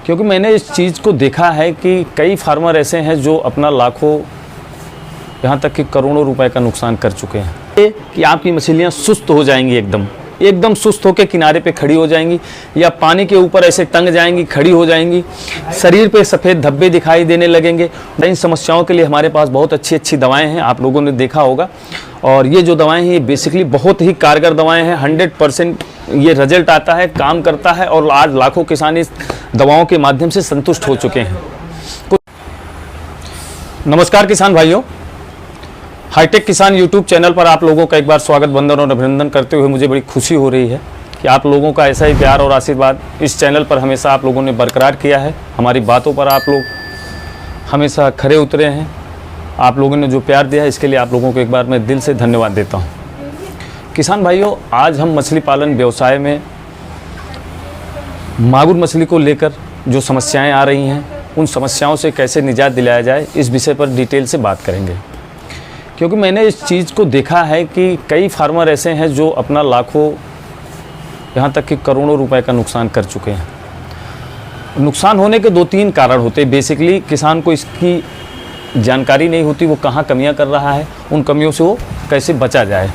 क्योंकि मैंने इस चीज़ को देखा है कि कई फार्मर ऐसे हैं जो अपना लाखों यहाँ तक कि करोड़ों रुपए का नुकसान कर चुके हैं कि आपकी मछलियाँ सुस्त हो जाएंगी, एकदम सुस्त होकर किनारे पे खड़ी हो जाएंगी या पानी के ऊपर ऐसे टंग जाएंगी, खड़ी हो जाएंगी, शरीर पे सफ़ेद धब्बे दिखाई देने लगेंगे। इन समस्याओं के लिए हमारे पास बहुत अच्छी दवाएं हैं, आप लोगों ने देखा होगा। और ये जो दवाएं हैं ये बेसिकली बहुत ही कारगर दवाएं हैं, 100% ये रिजल्ट आता है, काम करता है और आज लाखों किसान इस दवाओं के माध्यम से संतुष्ट हो चुके हैं। नमस्कार किसान भाइयों, हाईटेक किसान यूट्यूब चैनल पर आप लोगों का एक बार स्वागत, वंदन और अभिनंदन करते हुए मुझे बड़ी खुशी हो रही है कि आप लोगों का ऐसा ही प्यार और आशीर्वाद इस चैनल पर हमेशा आप लोगों ने बरकरार किया है। हमारी बातों पर आप लोग हमेशा खरे उतरे हैं। आप लोगों ने जो प्यार दिया है इसके लिए आप लोगों को एक बार मैं दिल से धन्यवाद देता हूँ। किसान भाइयों, आज हम मछली पालन व्यवसाय में मागुर मछली को लेकर जो समस्याएँ आ रही हैं उन समस्याओं से कैसे निजात दिलाया जाए, इस विषय पर डिटेल से बात करेंगे। क्योंकि मैंने इस चीज़ को देखा है कि कई फार्मर ऐसे हैं जो अपना लाखों यहाँ तक कि करोड़ों रुपए का नुकसान कर चुके हैं। नुकसान होने के 2-3 कारण होते हैं। बेसिकली किसान को इसकी जानकारी नहीं होती, वो कहाँ कमियां कर रहा है, उन कमियों से वो कैसे बचा जाए।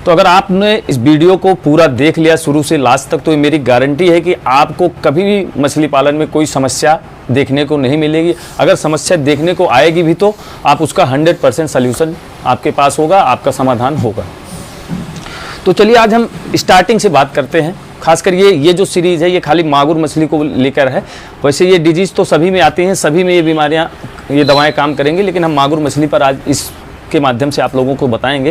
तो अगर आपने इस वीडियो को पूरा देख लिया शुरू से लास्ट तक, तो ये मेरी गारंटी है कि आपको कभी भी मछली पालन में कोई समस्या देखने को नहीं मिलेगी। अगर समस्या देखने को आएगी भी तो आप उसका 100% सल्यूशन आपके पास होगा, आपका समाधान होगा। तो चलिए आज हम स्टार्टिंग से बात करते हैं। खासकर ये जो सीरीज़ है ये खाली मागुर मछली को लेकर है। वैसे ये डिजीज़ तो सभी में आती हैं, सभी में ये बीमारियाँ, ये दवाएँ काम करेंगी, लेकिन हम मागुर मछली पर आज इस के माध्यम से आप लोगों को बताएंगे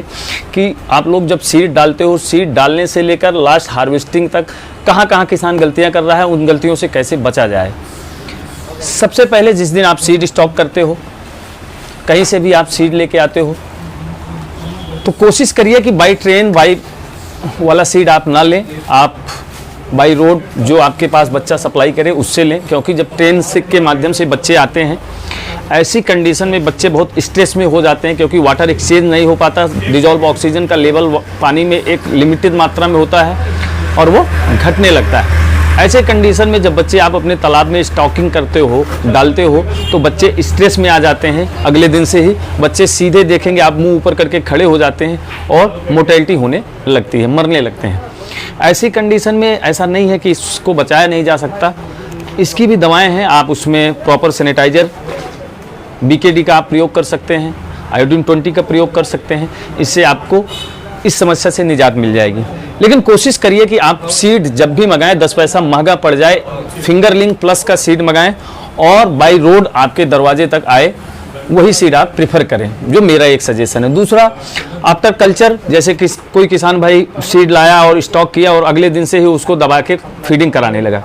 कि आप लोग जब सीड डालते हो, सीड डालने से लेकर लास्ट हार्वेस्टिंग तक कहाँ किसान गलतियां कर रहा है, उन गलतियों से कैसे बचा जाए। सबसे पहले जिस दिन आप सीड स्टॉक करते हो, कहीं से भी आप सीड लेके आते हो, तो कोशिश करिए कि बाई ट्रेन बाई वाला सीड आप ना लें, आप बाई रोड जो आपके पास बच्चा सप्लाई करे उससे लें। क्योंकि जब ट्रेन से के माध्यम से बच्चे आते हैं, ऐसी कंडीशन में बच्चे बहुत स्ट्रेस में हो जाते हैं क्योंकि वाटर एक्सचेंज नहीं हो पाता, डिजॉल्व ऑक्सीजन का लेवल पानी में एक लिमिटेड मात्रा में होता है और वो घटने लगता है। ऐसे कंडीशन में जब बच्चे आप अपने तालाब में स्टॉकिंग करते हो, डालते हो, तो बच्चे स्ट्रेस में आ जाते हैं। अगले दिन से ही बच्चे सीधे देखेंगे आप मुंह ऊपर करके खड़े हो जाते हैं और मोर्टेलिटी होने लगती है, मरने लगते हैं। ऐसी कंडीशन में ऐसा नहीं है कि इसको बचाया नहीं जा सकता, इसकी भी दवाएं हैं। आप उसमें प्रॉपर सैनिटाइजर BKD का आप प्रयोग कर सकते हैं, आयोडीन 20 का प्रयोग कर सकते हैं। इससे आपको इस समस्या से निजात मिल जाएगी। लेकिन कोशिश करिए कि आप सीड जब भी मंगाएं, 10 पैसा महंगा पड़ जाए, फिंगरलिंग प्लस का सीड मंगाएं और बाई रोड आपके दरवाजे तक आए, वही सीड आप प्रेफर करें, जो मेरा एक सजेशन है। दूसरा, आफ्टर कल्चर, जैसे कि कोई किसान भाई सीड लाया और स्टॉक किया और अगले दिन से ही उसको दबा के फीडिंग कराने लगा।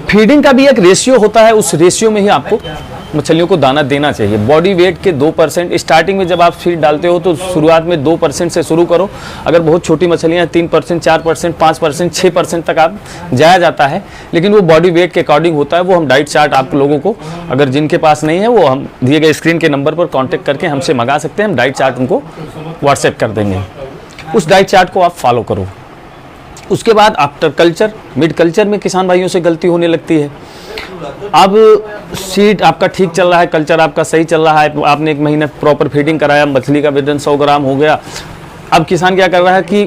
फीडिंग का भी एक रेशियो होता है, उस रेशियो में ही आपको मछलियों को दाना देना चाहिए। बॉडी वेट के 2%, स्टार्टिंग में जब आप फीड डालते हो तो शुरुआत में 2% से शुरू करो। अगर बहुत छोटी मछलियाँ 3%, 4%, 5%, 6% तक आप जाया जाता है, लेकिन वो बॉडी वेट के अकॉर्डिंग होता है। वो हम डाइट चार्ट आप लोगों को, अगर जिनके पास नहीं है, वो हम दिए गए स्क्रीन के नंबर पर कॉन्टेक्ट करके हमसे मंगा सकते हैं। हम डाइट चार्ट उनको व्हाट्सएप कर देंगे, उस डाइट चार्ट को आप फॉलो करो। उसके बाद आफ्टर कल्चर, मिड कल्चर में किसान भाइयों से गलती होने लगती है। अब सीड आपका ठीक चल रहा है, कल्चर आपका सही चल रहा है, आपने 1 महीना प्रॉपर फीडिंग कराया, मछली का वजन 100 ग्राम हो गया। अब किसान क्या कर रहा है कि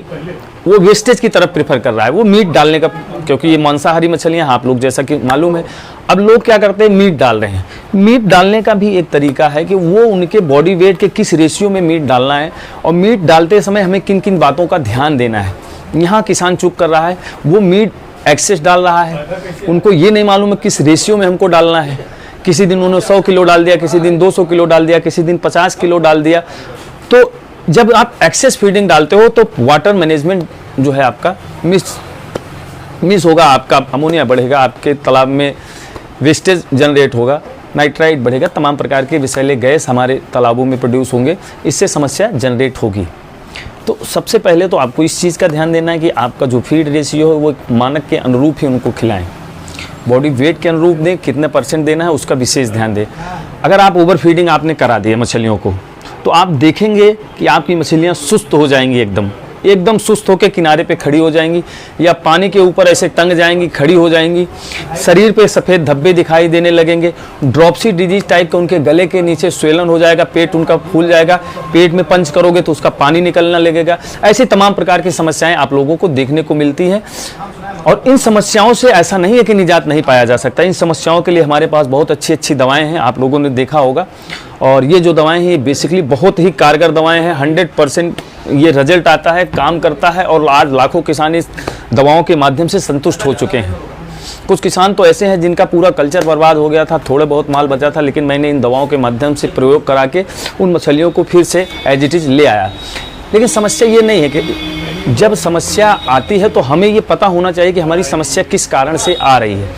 वो वेस्टेज की तरफ प्रेफर कर रहा है, वो मीट डालने का, क्योंकि ये मांसाहारी मछलियाँ आप लोग जैसा कि मालूम है। अब लोग क्या करते हैं, मीट डाल रहे हैं। मीट डालने का भी एक तरीका है कि वो उनके बॉडी वेट के किस रेशियो में मीट डालना है और मीट डालते समय हमें किन किन बातों का ध्यान देना है। यहाँ किसान चूक कर रहा है, वो मीट एक्सेस डाल रहा है, उनको ये नहीं मालूम है किस रेशियो में हमको डालना है। किसी दिन उन्होंने 100 किलो डाल दिया, किसी दिन 200 किलो डाल दिया, किसी दिन 50 किलो डाल दिया। तो जब आप एक्सेस फीडिंग डालते हो तो वाटर मैनेजमेंट जो है आपका मिस होगा, आपका अमोनिया बढ़ेगा, आपके तालाब में वेस्टेज जनरेट होगा, नाइट्राइट बढ़ेगा, तमाम प्रकार के विषैले गैस हमारे तालाबों में प्रोड्यूस होंगे, इससे समस्या जनरेट होगी। तो सबसे पहले तो आपको इस चीज़ का ध्यान देना है कि आपका जो फीड रेशियो है वो मानक के अनुरूप ही उनको खिलाएं, बॉडी वेट के अनुरूप दें, कितने % देना है उसका विशेष ध्यान दें। अगर आप ओवर फीडिंग आपने करा दी है मछलियों को, तो आप देखेंगे कि आपकी मछलियाँ सुस्त हो जाएंगी, एकदम सुस्त होकर किनारे पे खड़ी हो जाएंगी, या पानी के ऊपर ऐसे टंग जाएंगी, खड़ी हो जाएंगी, शरीर पे सफ़ेद धब्बे दिखाई देने लगेंगे, ड्रॉपसी डिजीज टाइप का उनके गले के नीचे स्वेलन हो जाएगा, पेट उनका फूल जाएगा, पेट में पंच करोगे तो उसका पानी निकलना लगेगा। ऐसी तमाम प्रकार की समस्याएं आप लोगों को देखने को मिलती हैं। और इन समस्याओं से ऐसा नहीं है कि निजात नहीं पाया जा सकता। इन समस्याओं के लिए हमारे पास बहुत अच्छी अच्छी दवाएं हैं, आप लोगों ने देखा होगा। और ये जो दवाएं हैं ये बेसिकली बहुत ही कारगर दवाएं हैं, 100% ये रिजल्ट आता है, काम करता है। और आज लाखों किसान इस दवाओं के माध्यम से संतुष्ट हो चुके हैं। कुछ किसान तो ऐसे हैं जिनका पूरा कल्चर बर्बाद हो गया था, थोड़े बहुत माल बचा था, लेकिन मैंने इन दवाओं के माध्यम से प्रयोग करा के उन मछलियों को फिर से एज इट इज़ ले आया। लेकिन समस्या ये नहीं है कि जब समस्या आती है तो हमें ये पता होना चाहिए कि हमारी समस्या किस कारण से आ रही है।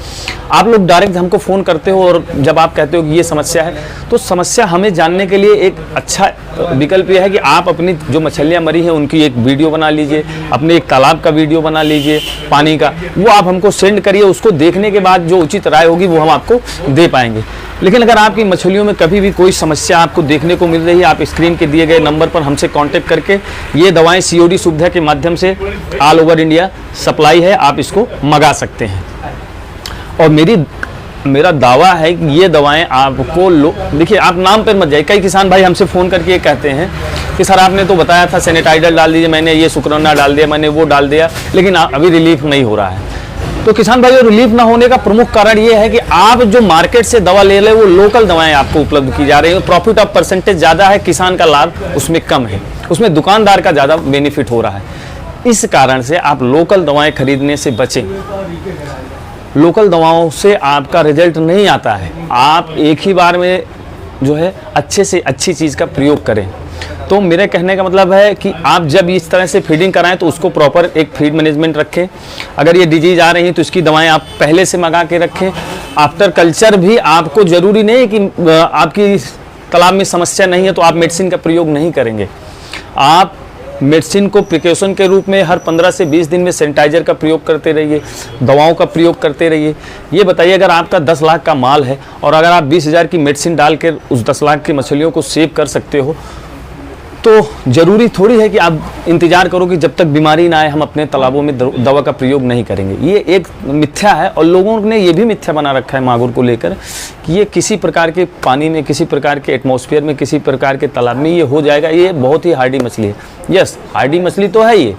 आप लोग डायरेक्ट हमको फ़ोन करते हो और जब आप कहते हो कि ये समस्या है, तो समस्या हमें जानने के लिए एक अच्छा विकल्प ये है कि आप अपनी जो मछलियाँ मरी हैं उनकी एक वीडियो बना लीजिए, अपने एक तालाब का वीडियो बना लीजिए पानी का, वो आप हमको सेंड करिए। उसको देखने के बाद जो उचित राय होगी वो हम आपको दे पाएंगे। लेकिन अगर आपकी मछलियों में कभी भी कोई समस्या आपको देखने को मिल रही है, आप स्क्रीन के दिए गए नंबर पर हमसे कांटेक्ट करके ये दवाएं COD सुविधा के माध्यम से ऑल ओवर इंडिया सप्लाई है, आप इसको मंगा सकते हैं। और मेरा दावा है कि ये दवाएं आपको देखिए, आप नाम पर मत जाइए। कई किसान भाई हमसे फ़ोन करके ये कहते हैं कि सर आपने तो बताया था सैनिटाइजर डाल दीजिए, मैंने ये शुक्राना डाल दिया, मैंने वो डाल दिया, लेकिन अभी रिलीफ नहीं हो रहा है। तो किसान भाई रिलीफ ना होने का प्रमुख कारण ये है कि आप जो मार्केट से दवा ले रहे हैं वो लोकल दवाएं आपको उपलब्ध की जा रही हैं। प्रॉफिट ऑफ परसेंटेज ज़्यादा है, किसान का लाभ उसमें कम है, उसमें दुकानदार का ज़्यादा बेनिफिट हो रहा है। इस कारण से आप लोकल दवाएं खरीदने से बचें। लोकल दवाओं से आपका रिजल्ट नहीं आता है। आप एक ही बार में जो है अच्छे से अच्छी चीज़ का प्रयोग करें। तो मेरे कहने का मतलब है कि आप जब इस तरह से फीडिंग कराएं तो उसको प्रॉपर एक फीड मैनेजमेंट रखें। अगर ये डिजीज़ आ रही है तो इसकी दवाएं आप पहले से मंगा के रखें। आफ्टर कल्चर भी आपको ज़रूरी नहीं है कि आपकी तालाब में समस्या नहीं है तो आप मेडिसिन का प्रयोग नहीं करेंगे। आप मेडिसिन को प्रिकॉशन के रूप में हर 15 से 20 दिन में सैनिटाइजर का प्रयोग करते रहिए, दवाओं का प्रयोग करते रहिए। ये बताइए, अगर आपका 10 लाख का माल है और अगर आप 20,000 की मेडिसिन डाल कर उस 10 लाख की मछलियों को सेव कर सकते हो, तो ज़रूरी थोड़ी है कि आप इंतज़ार करो कि जब तक बीमारी ना आए हम अपने तालाबों में दवा का प्रयोग नहीं करेंगे। ये एक मिथ्या है और लोगों ने ये भी मिथ्या बना रखा है मांगुर को लेकर कि ये किसी प्रकार के पानी में, किसी प्रकार के एटमॉस्फेयर में, किसी प्रकार के तालाब में ये हो जाएगा। ये बहुत ही हार्डी मछली है। यस, हार्डी मछली तो है, ये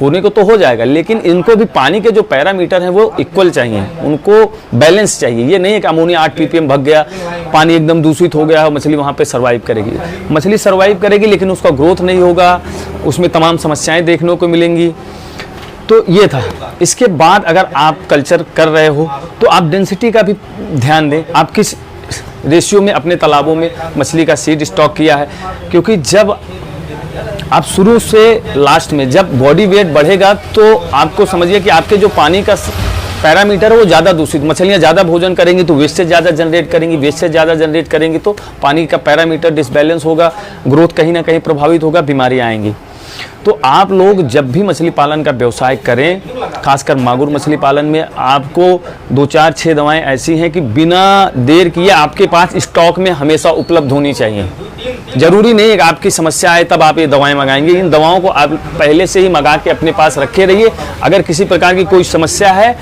होने को तो हो जाएगा, लेकिन इनको भी पानी के जो पैरामीटर हैं वो इक्वल चाहिए, उनको बैलेंस चाहिए। ये नहीं है कि अमोनिया 8 ppm भग गया, पानी एकदम दूषित हो गया, मछली वहाँ पे सर्वाइव करेगी। मछली सर्वाइव करेगी लेकिन उसका ग्रोथ नहीं होगा, उसमें तमाम समस्याएं देखने को मिलेंगी। तो ये था। इसके बाद अगर आप कल्चर कर रहे हो तो आप डेंसिटी का भी ध्यान दें, आप किस रेशियो में अपने तालाबों में मछली का सीड स्टॉक किया है। क्योंकि जब आप शुरू से लास्ट में जब बॉडी वेट बढ़ेगा तो आपको समझिए कि आपके जो पानी का पैरामीटर है वो ज़्यादा दूषित, मछलियाँ ज़्यादा भोजन करेंगी तो वेस्टेज ज़्यादा जनरेट करेंगी, वेस्टेज ज़्यादा जनरेट करेंगी तो पानी का पैरामीटर डिसबैलेंस होगा, ग्रोथ कहीं ना कहीं प्रभावित होगा, बीमारियाँ आएंगी। तो आप लोग जब भी मछली पालन का व्यवसाय करें, खासकर मांगुर मछली पालन में, आपको 2, 4, 6 दवाएं ऐसी हैं कि बिना देर किए आपके पास स्टॉक में हमेशा उपलब्ध होनी चाहिए। ज़रूरी नहीं है कि आपकी समस्या आए तब आप ये दवाएं मंगाएंगे। इन दवाओं को आप पहले से ही मंगा के अपने पास रखे रहिए। अगर किसी प्रकार की कोई समस्या है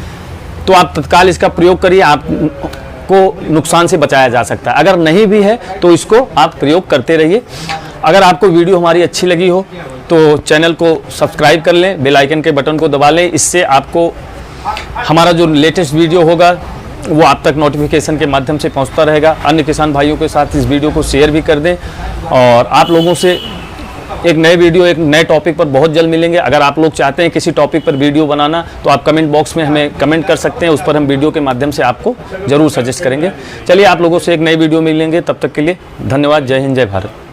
तो आप तत्काल इसका प्रयोग करिए, आपको नुकसान से बचाया जा सकता है। अगर नहीं भी है तो इसको आप प्रयोग करते रहिए। अगर आपको वीडियो हमारी अच्छी लगी हो तो चैनल को सब्सक्राइब कर लें, बेल आइकन के बटन को दबा लें। इससे आपको हमारा जो लेटेस्ट वीडियो होगा वो आप तक नोटिफिकेशन के माध्यम से पहुंचता रहेगा। अन्य किसान भाइयों के साथ इस वीडियो को शेयर भी कर दें। और आप लोगों से एक नए वीडियो, एक नए टॉपिक पर बहुत जल्द मिलेंगे। अगर आप लोग चाहते हैं किसी टॉपिक पर वीडियो बनाना तो आप कमेंट बॉक्स में हमें कमेंट कर सकते हैं, उस पर हम वीडियो के माध्यम से आपको ज़रूर सजेस्ट करेंगे। चलिए, आप लोगों से एक नई वीडियो मिलेंगे, तब तक के लिए धन्यवाद। जय हिंद, जय भारत।